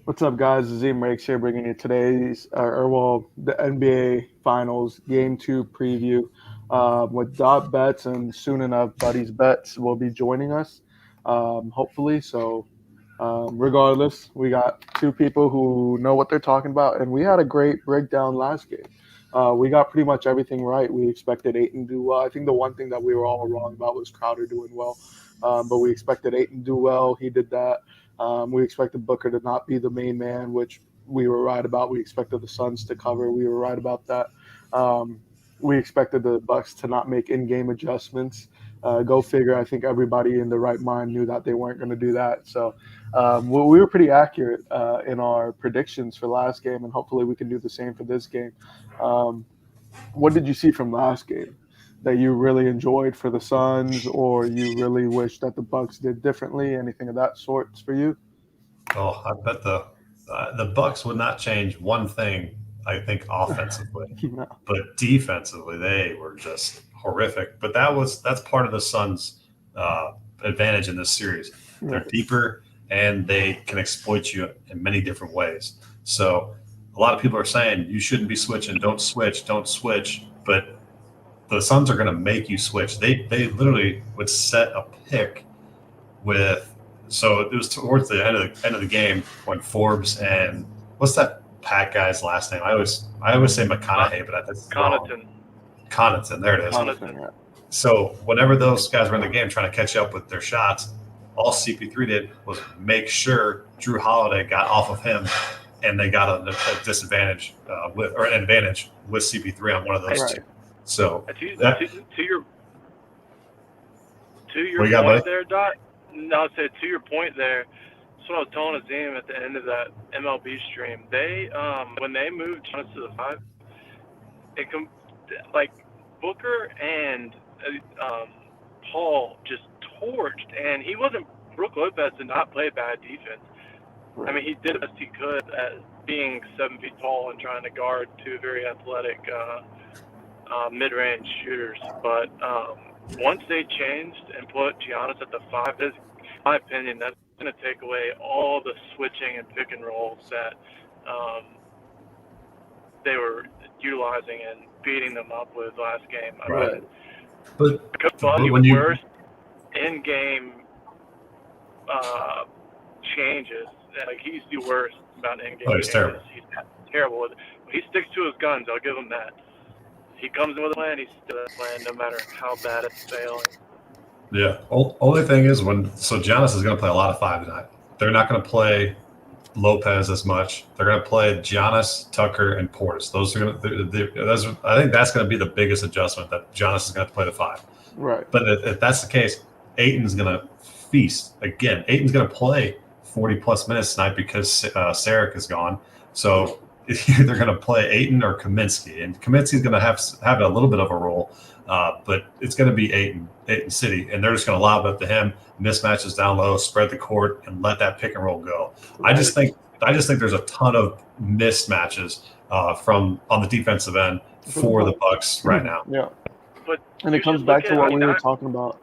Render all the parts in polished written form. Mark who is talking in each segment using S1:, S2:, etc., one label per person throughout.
S1: What's up, guys? Azim Rakes here, bringing you today's, the NBA Finals Game Two preview with Dot Bets, and soon enough, Buddy's Bets will be joining us, hopefully. Regardless, we got two people who know what they're talking about, and we had a great breakdown last game. We got pretty much everything right. We expected Aiton to do well. I think the one thing that we were all wrong about was Crowder doing well, but we expected Aiton to do well. He did that. We expected Booker to not be the main man, which we were right about. We expected the Suns to cover. We were right about that. Um, we expected the Bucks to not make in-game adjustments. Go figure. I think everybody in the right mind knew that they weren't going to do that. We were pretty accurate in our predictions for last game, and hopefully we can do the same for this game. Um, what did you see from last game that you really enjoyed for the Suns, or you really wish that the Bucks did differently? Anything of that sorts for you?
S2: Oh, I bet the Bucks would not change one thing. I think offensively,
S1: No.
S2: but defensively they were just horrific. But that's part of the Suns' uh, advantage in this series. They're
S1: Right.
S2: deeper and they can exploit you in many different ways. So a lot of people are saying you shouldn't be switching. Don't switch. Don't switch. But the Suns are going to make you switch. They literally would set a pick with. So it was towards the end of the game when Forbes and what's that Pat guy's last name? I always say
S3: Con-
S2: McConaughey, but that's wrong.
S3: Connaughton.
S2: Connaughton, there it is.
S1: Jonathan,
S3: Connaughton.
S1: yeah.
S2: So whenever those guys were in the game trying to catch up with their shots, all CP3 did was make sure Drew Holiday got off of him, and they got a disadvantage or an advantage with CP3 on one of those
S1: Right.
S2: two. So
S3: To,
S2: that
S3: to, to your to
S2: what
S3: your
S2: you got,
S3: point
S2: buddy?
S3: there, Dot. No, I said to your point there. That's what I was telling Azim at the end of that MLB stream. They when they moved Giannis to the five, it like Booker and um, Paul just torched, and he wasn't. Brook Lopez did not play bad defense. I mean, he did the best he could at being 7 feet tall and trying to guard two very athletic mid-range shooters. But once they changed and put Giannis at the five, in my opinion, that's going to take away all the switching and pick and rolls that um, they were utilizing and beating them up with last game. I
S2: Right.
S3: mean,
S2: But
S3: Coach Buddy
S2: when you
S3: worst in-game changes. Like he's the worst about in-game
S2: oh, he's
S3: changes.
S2: terrible.
S3: He's terrible with it. He sticks to his guns. I'll give him that. He comes in with a plan. He's still a plan, no matter how bad it's failing.
S2: Yeah. Only thing is so Giannis is going to play a lot of five tonight. They're not going to play Lopez as much. They're going to play Giannis, Tucker, and Portis. Those are going to. I think that's going to be the biggest adjustment that Giannis is going to play the five.
S1: Right.
S2: But if that's the case, Aiton's going to feast again. Aiton's going to play 40-plus minutes tonight because Sarek is gone. So they're going to play Aiton or Kaminsky, and Kaminsky's going to have a little bit of a role, but it's going to be Aiton City, and they're just going to lob it to him, mismatches down low, spread the court, and let that pick and roll go. I just think there's a ton of mismatches from on the defensive end for the Bucks right now.
S1: Yeah.
S3: But
S1: And
S3: you
S1: it comes
S3: should
S1: back
S3: look
S1: to
S3: at.
S1: what
S3: I mean,
S1: we were talking about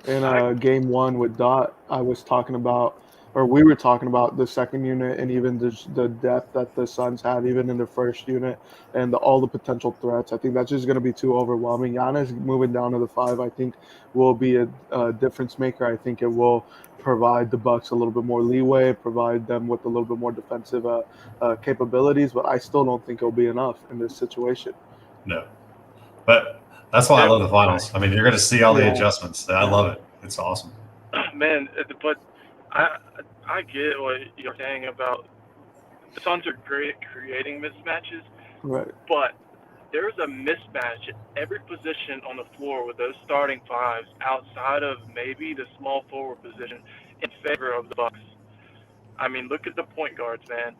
S1: in
S3: I
S1: game one with Dot. I was talking about, or we were talking about the second unit and even the depth that the Suns have, even in the first unit, and all the potential threats. I think that's just going to be too overwhelming. Giannis moving down to the five, I think, will be a difference maker. I think it will provide the Bucks a little bit more leeway, provide them with a little bit more defensive capabilities, but I still don't think it'll be enough in this situation.
S2: No, but that's why I love the finals. I mean, you're going to see all the
S1: Yeah.
S2: adjustments. I love it. It's awesome.
S3: man, but I I get what you're saying about the Suns are great at creating mismatches,
S1: Right.
S3: but there's a mismatch at every position on the floor with those starting fives outside of maybe the small forward position in favor of the Bucks. I mean, look at the point guards, man.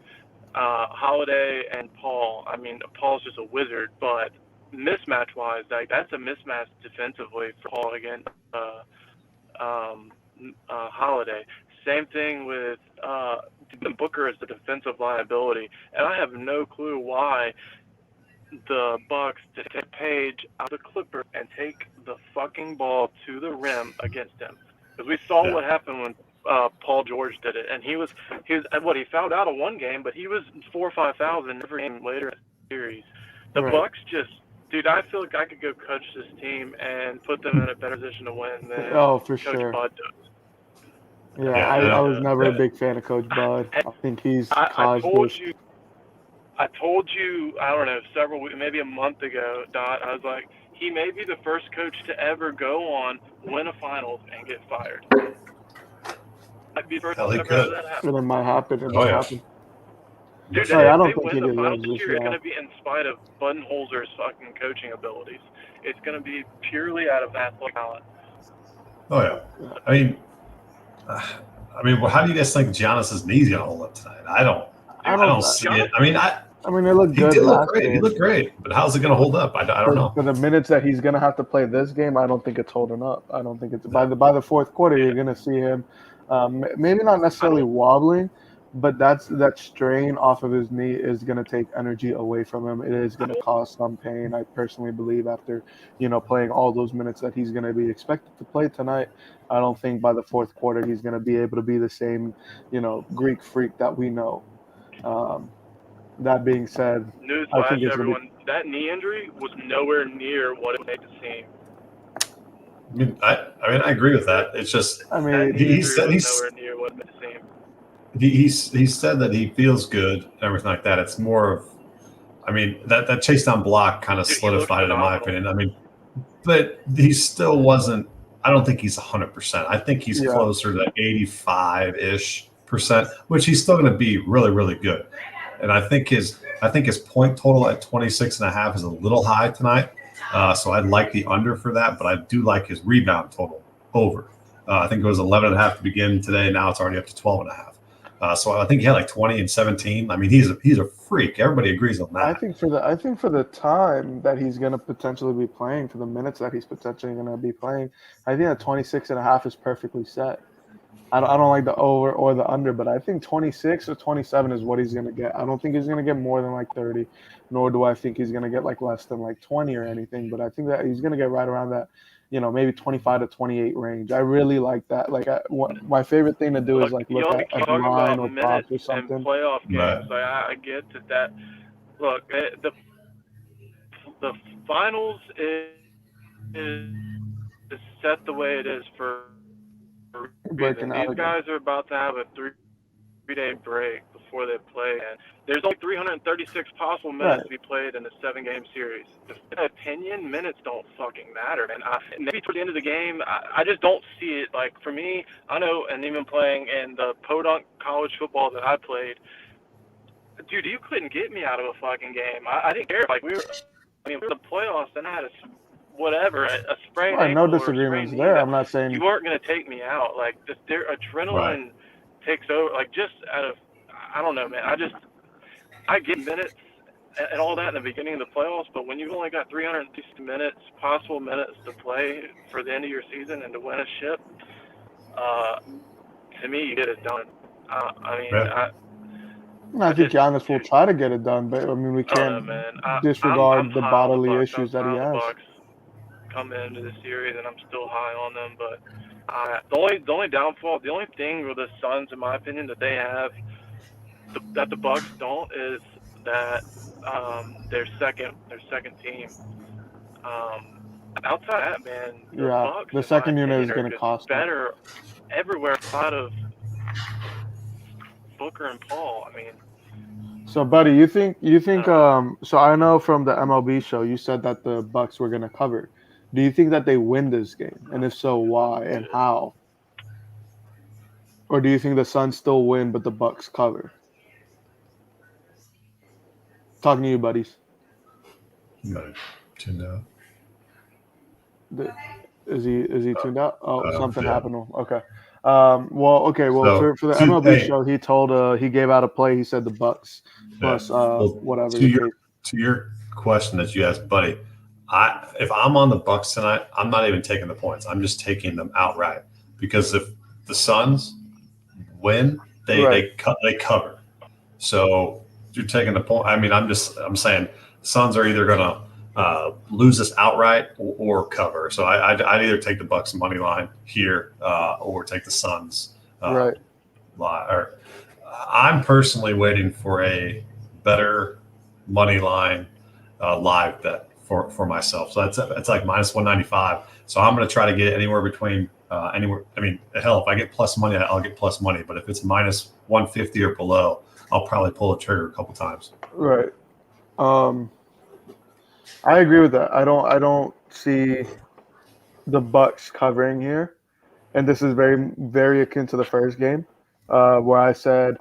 S3: Holiday and Paul. I mean, Paul's just a wizard, but mismatch-wise, like that's a mismatch defensively for Paul against um, Holiday. Same thing with Booker as the defensive liability, and I have no clue why the Bucks to take Page out of the Clippers and take the fucking ball to the rim against him. Because we saw
S2: Yeah.
S3: what happened when Paul George did it, and he fouled out on one game, but he was 4,000 or 5,000 every game later in the series. The
S1: Right.
S3: Bucks just, dude, I feel like I could go coach this team and put them in a better position to win than
S1: Oh, for
S3: Coach
S1: sure.
S3: Bud does.
S1: Yeah,
S2: Yeah,
S1: I was
S2: yeah.
S1: never a big fan of Coach Bud. I think he's
S3: I
S1: caused
S3: told
S1: this.
S3: you, I don't know, several weeks, maybe a month ago, Dot. I was like, he may be the first coach to ever go on, win a finals, and get fired. Might be the first
S2: Hell, he
S3: time ever
S2: could.
S3: that happened.
S1: It might happen. It
S2: Oh,
S1: might
S2: yeah.
S1: happen.
S3: Dude,
S1: Sorry, I
S3: if
S1: don't
S3: they
S1: think
S3: win
S1: he
S3: the finals
S1: deserves
S3: this
S1: this,
S3: year, it's
S1: yeah.
S3: going to be in spite of Budenholzer's fucking coaching abilities. It's going to be purely out of athletic talent.
S2: Oh yeah. I mean, well, how do you guys think Giannis's knee's gonna hold up tonight? I don't see it. I mean,
S1: it looked
S2: he
S1: good
S2: did look
S1: last
S2: great. He
S1: game.
S2: looked great, but how's it gonna hold up? I don't know.
S1: For the minutes that he's gonna have to play this game, I don't think it's holding up. I don't think it's by the fourth quarter. You're gonna see him, maybe not necessarily wobbling, but that strain off of his knee is gonna take energy away from him. It is gonna cause some pain. I personally believe after playing all those minutes that he's gonna be expected to play tonight. I don't think by the fourth quarter he's gonna be able to be the same, Greek freak that we know. That being said, I think
S3: newsflash,
S1: it's
S3: everyone, that knee injury was nowhere near what it made it seem.
S2: I mean, I agree with that. It's just
S1: I
S3: That
S1: mean,
S3: knee
S2: he
S3: injury
S2: said
S3: was nowhere near what it made it seem.
S2: he said that he feels good and everything like that. It's more of, I mean, that chase down block kind of
S3: Dude, he looked
S2: solidified it in my
S3: phenomenal.
S2: opinion. I mean, but he still wasn't. I don't think he's 100%. I think he's
S1: Yeah.
S2: closer to 85-ish%, which he's still going to be really, really good. And I think his point total at 26.5 is a little high tonight. So I'd like the under for that, but I do like his rebound total over. I think it was 11.5 to begin today. Now it's already up to 12.5. So I think he had like 20 and 17. I mean, he's a freak. Everybody agrees on that.
S1: I think for the time that he's going to potentially be playing, for the minutes that he's potentially going to be playing, I think that 26.5 is perfectly set. I don't like the over or the under, but I think 26 or 27 is what he's going to get. I don't think he's going to get more than like 30, nor do I think he's going to get like less than like 20 or anything. But I think that he's going to get right around that, maybe 25 to 28 range. I really like that. Like, my favorite thing to do is like look at a
S3: talking
S1: line
S3: about
S1: or
S3: minutes
S1: props or something.
S3: and playoff games.
S2: Right.
S3: Like, I get that. Look, the finals is set the way it is for a reason. These guys are about to have a three-day break before they play, and there's only 336 possible minutes to be played in a 7-game series. In my opinion, minutes don't fucking matter, man. Maybe toward the end of the game, I just don't see it. Like, for me, I know, and even playing in the podunk college football that I played, dude, you couldn't get me out of a fucking game. I didn't care. Like, we were in the playoffs, and I had a sprained ankle.
S1: No disagreements there. I'm not saying
S3: you weren't going to take me out. Like, their adrenaline takes over. Like, just out of, I don't know, man. I get minutes and all that in the beginning of the playoffs, but when you've only got 360 possible minutes to play for the end of your season and to win a ship, to me, you get it done.
S1: I think Giannis will try to get it done, but I mean, we can't disregard
S3: I'm
S1: the
S3: high
S1: bodily
S3: on the Bucks.
S1: issues that
S3: I'm
S1: he
S3: high on the
S1: has.
S3: Bucks coming into the series, and I'm still high on them. But the only downfall, the only thing with the Suns, in my opinion, that they have that the Bucks don't is that their second team. Outside that, man, Bucks,
S1: the second
S3: in my
S1: unit is
S3: opinion,
S1: going to
S3: are
S1: cost
S3: just better everywhere outside of Booker and Paul. I mean.
S1: So, buddy, you think so I know from the MLB show you said that the Bucks were going to cover. Do you think that they win this game? And if so, why and how? Or do you think the Suns still win but the Bucks cover? Talking to you, buddies.
S2: You got it tuned out.
S1: Is he tuned out? Oh, something happened. Okay.
S2: So,
S1: for the MLB show, he told he gave out a play. He said the Bucks plus whatever.
S2: To your question that you asked, buddy, if I'm on the Bucks tonight, I'm not even taking the points. I'm just taking them outright, because if the Suns win, they cover. So you're taking the point. I mean, I'm saying Suns are either going to lose this outright or cover. So I'd either take the Bucks money line here or take the Suns
S1: Right.
S2: I'm personally waiting for a better money line live bet for myself. So that's like minus 195. So I'm going to try to get it anywhere between anywhere. I mean, hell, if I get plus money, I'll get plus money. But if it's minus 150 or below, I'll probably pull the trigger a couple times.
S1: Right. I agree with that. I don't see the Bucks covering here, and this is very very akin to the first game, where I said,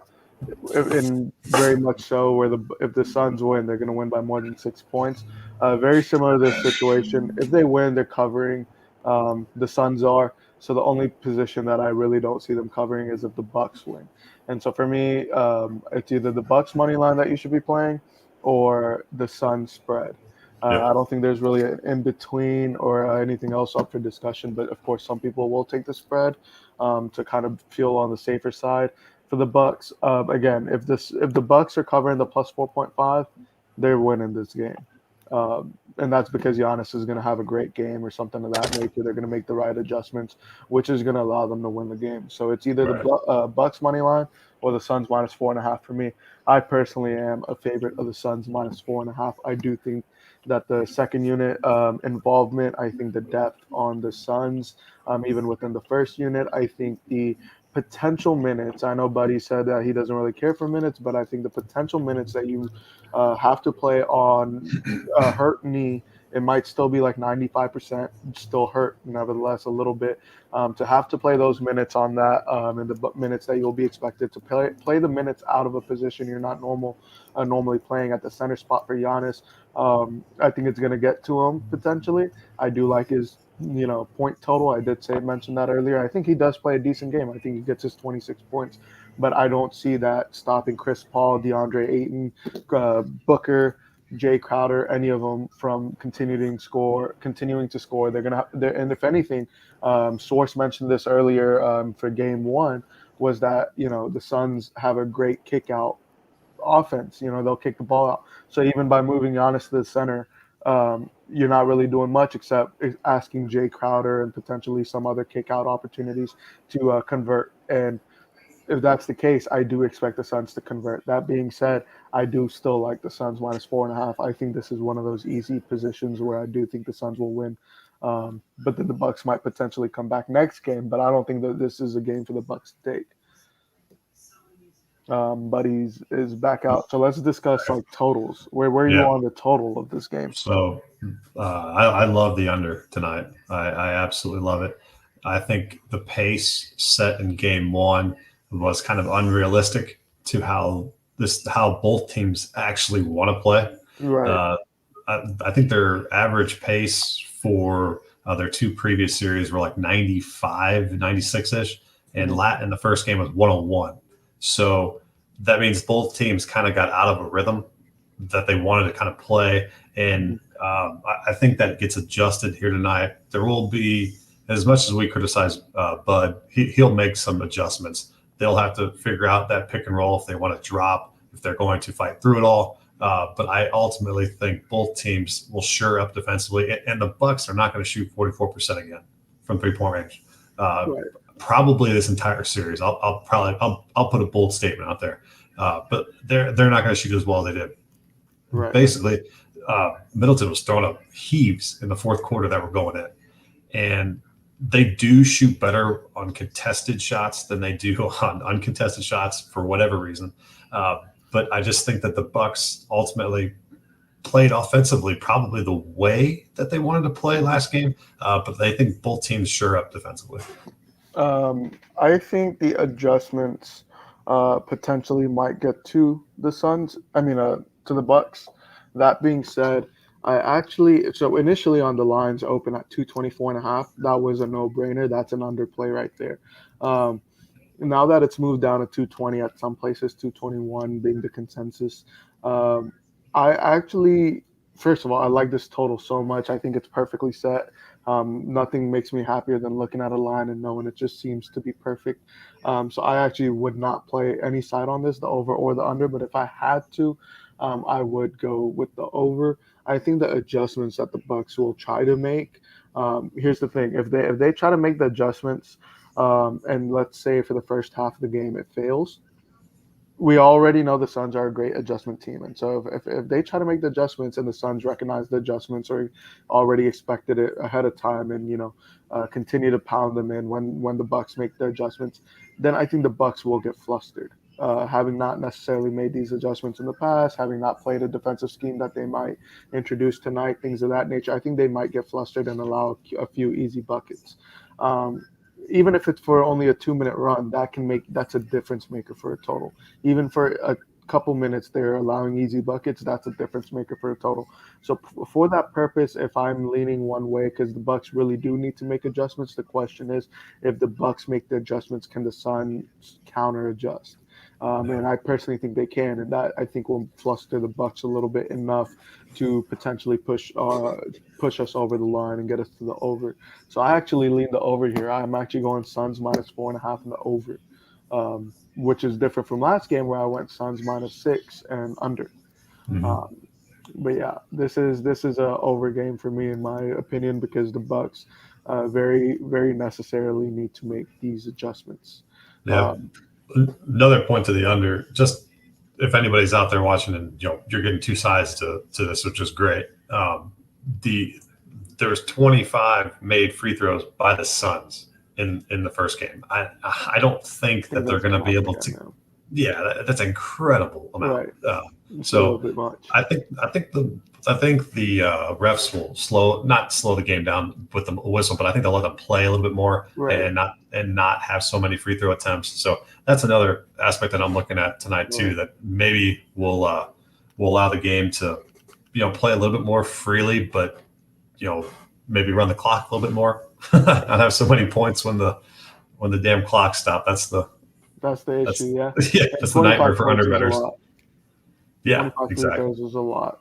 S1: and very much so, where if the Suns win, they're going to win by more than 6 points. Very similar to this situation. If they win, they're covering. The Suns are. So the only position that I really don't see them covering is if the Bucks win. And so for me, it's either the Bucks money line that you should be playing, or the Suns spread. I don't think there's really an in between or anything else up for discussion. But of course, some people will take the spread to kind of feel on the safer side. For the Bucks, again, if the Bucks are covering the plus 4.5, they're winning this game, and that's because Giannis is going to have a great game or something of that nature. They're going to make the right adjustments, which is going to allow them to win the game. So it's either the Bucks money line or the Suns minus 4.5 for me. I personally am a favorite of the Suns minus 4.5. I do think that the second unit involvement, I think the depth on the Suns, even within the first unit, I think the potential minutes. I know Buddy said that he doesn't really care for minutes, but I think the potential minutes that you have to play on hurt knee, it might still be like 95% still hurt, nevertheless, a little bit. To have to play those minutes on that, and the minutes that you'll be expected to play the minutes out of a position you're not normally playing at the center spot for Giannis. I think it's going to get to him potentially. I do like his point total. I did mention that earlier. I think he does play a decent game. I think he gets his 26 points, but I don't see that stopping Chris Paul, DeAndre Ayton, Booker, Jay Crowder, any of them from continuing to score. They're gonna and if anything, Source mentioned this earlier for Game 1, was that the Suns have a great kick out offense. They'll kick the ball out. So even by moving Giannis to the center, you're not really doing much except asking Jay Crowder and potentially some other kick out opportunities to convert. And if that's the case, I do expect the Suns to convert. That being said, I do still like the Suns minus 4.5. I think this is one of those easy positions where I do think the Suns will win. But then the Bucks might potentially come back next game, but I don't think that this is a game for the Bucks to take. Buddy is back out. So let's discuss like totals. Where are you on the total of this game?
S2: So I love the under tonight. I absolutely love it. I think the pace set in Game 1 was kind of unrealistic to how both teams actually want to play.
S1: Right.
S2: I think their average pace for their two previous series were like 95, 96-ish, and in the first game was 101. So that means both teams kind of got out of a rhythm that they wanted to kind of play. And I think that gets adjusted here tonight. There will be, as much as we criticize Bud, he'll make some adjustments. They'll have to figure out that pick and roll if they want to drop, if they're going to fight through it all. But I ultimately think both teams will shore up defensively. And the Bucks are not going to shoot 44% again from three-point range.
S1: Right.
S2: Probably this entire series. I'll put a bold statement out there, but they're not going to shoot as well as they did.
S1: Right.
S2: Basically, Middleton was throwing up heaves in the fourth quarter that were going in, and they do shoot better on contested shots than they do on uncontested shots for whatever reason. But I just think that the Bucks ultimately played offensively probably the way that they wanted to play last game, but I think both teams shore up defensively.
S1: I think the adjustments potentially might get to the Suns. To the Bucks. That being said, so initially on the lines open at 224.5. That was a no-brainer. That's an underplay right there. Now that it's moved down to 220 at some places, 221 being the consensus. First of all, I like this total so much. I think it's perfectly set. Nothing makes me happier than looking at a line and knowing it just seems to be perfect. So I actually would not play any side on this, the over or the under. But if I had to, I would go with the over. I think the adjustments that the Bucks will try to make. Here's the thing: if they try to make the adjustments and let's say for the first half of the game it fails, we already know the Suns are a great adjustment team. And so if they try to make the adjustments and the Suns recognize the adjustments or already expected it ahead of time and, continue to pound them in when the Bucks make their adjustments, then I think the Bucks will get flustered. Having not necessarily made these adjustments in the past, having not played a defensive scheme that they might introduce tonight, things of that nature, I think they might get flustered and allow a few easy buckets. Even if it's for only a 2-minute run, that's a difference maker for a total. Even for a couple minutes, they're allowing easy buckets. That's a difference maker for a total. So for that purpose, if I'm leaning one way, because the Bucks really do need to make adjustments, the question is, if the Bucks make the adjustments, can the Suns counter adjust? And I personally think they can, and that I think will fluster the Bucks a little bit enough to potentially push us over the line and get us to the over. So I actually lean the over here. I'm actually going Suns -4.5 in the over, which is different from last game where I went Suns -6 and under.
S2: Mm-hmm.
S1: But yeah, this is a over game for me in my opinion, because the Bucks very very necessarily need to make these adjustments.
S2: Yeah. Another point to the under, just if anybody's out there watching and you're getting two sides to this, which is great. There was 25 made free throws by the Suns in the first game. I don't think that they're going to be able to. Now. Yeah, that's an incredible amount.
S1: Right.
S2: So I think the refs will not slow the game down with the whistle, but I think they'll let them play a little bit more and not have so many free throw attempts. So that's another aspect that I'm looking at tonight too. That maybe will allow the game to play a little bit more freely, but maybe run the clock a little bit more. Not have so many points when the damn clock stops.
S1: That's the issue. Yeah,
S2: that's the nightmare for underbettors. Yeah, exactly.
S1: Is a lot.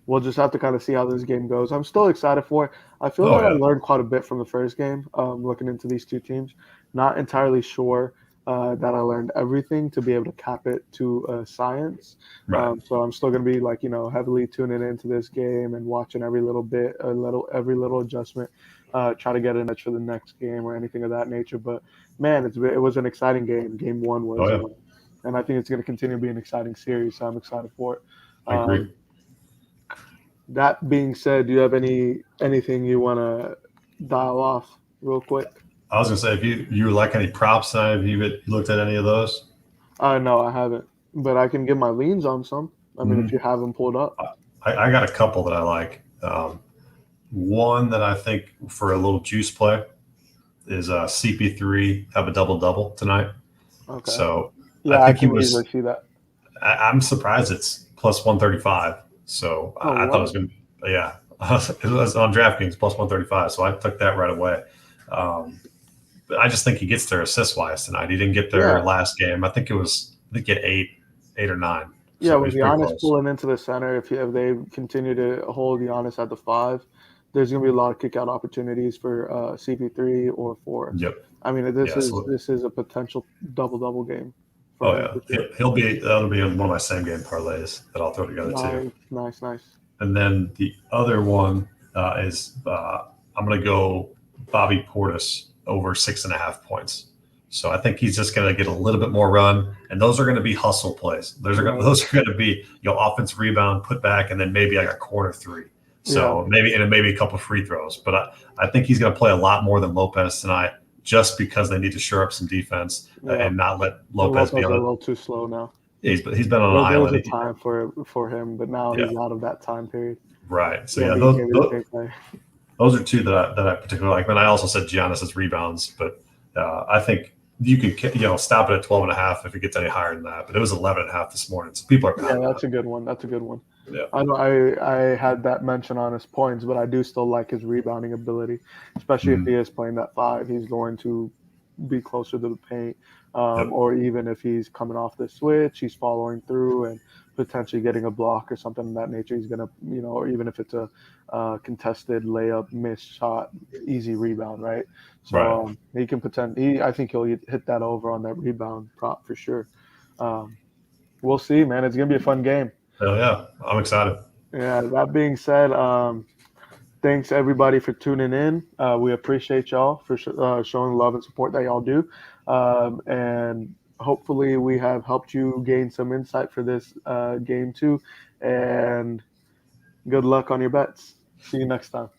S1: We'll just have to kind of see how this game goes. I'm still excited for it. I feel like I learned quite a bit from the first game, looking into these two teams. Not entirely sure that I learned everything to be able to cap it to science.
S2: Right.
S1: So I'm still going to be heavily tuning into this game and watching every little bit, every little adjustment, try to get an edge for the next game or anything of that nature. But man, it was an exciting game. Game one was. And I think it's going to continue to be an exciting series, so I'm excited for it.
S2: I agree.
S1: That being said, do you have anything you want to dial off real quick?
S2: I was going to say, if you like any props, have you looked at any of those?
S1: No, I haven't. But I can give my leans on some. I mean, if you have them pulled up.
S2: I got a couple that I like. One that I think for a little juice play is CP3 have a double-double tonight.
S1: Okay.
S2: So
S1: yeah, I can easily see that.
S2: I'm surprised it's plus 135. So I thought it was going to, it was on DraftKings plus 135. So I took that right away. But I just think he gets there assist-wise tonight. He didn't get there last game. I think he had 8 or 9.
S1: Yeah, with Giannis pulling into the center, if they continue to hold Giannis at the 5, there's going to be a lot of kick-out opportunities for CP3 or 4.
S2: Yep.
S1: I mean, this is a potential double-double game.
S2: That'll be in one of my same game parlays that I'll throw together too.
S1: Nice.
S2: And then the other one is I'm going to go Bobby Portis over 6.5 points. So I think he's just going to get a little bit more run, and those are going to be hustle plays. Those are going to be offensive rebound, put back, and then maybe like a corner 3. So maybe a couple of free throws. But I think he's going to play a lot more than Lopez tonight, just because they need to shore up some defense and not let Lopez be
S1: a little too slow now.
S2: Yeah, he's been on an island.
S1: There was a time for him, but now he's out of that time period.
S2: Right. So those are two that I particularly like. But I also said Giannis's rebounds, but I think you could stop it at 12.5 if it gets any higher than that. But it was 11.5 this morning, so people are.
S1: That's a good one.
S2: Yeah.
S1: I had that mention on his points, but I do still like his rebounding ability, especially if he is playing that 5. He's going to be closer to the paint, or even if he's coming off the switch, he's following through and potentially getting a block or something of that nature. He's going to, or even if it's a contested layup, missed shot, easy rebound, right? So he can I think he'll hit that over on that rebound prop for sure. We'll see, man. It's going to be a fun game.
S2: Hell yeah. I'm excited.
S1: Yeah, that being said, Thanks everybody for tuning in. We appreciate y'all for showing love and support that y'all do, and hopefully we have helped you gain some insight for this game too. And good luck on your bets. See you next time.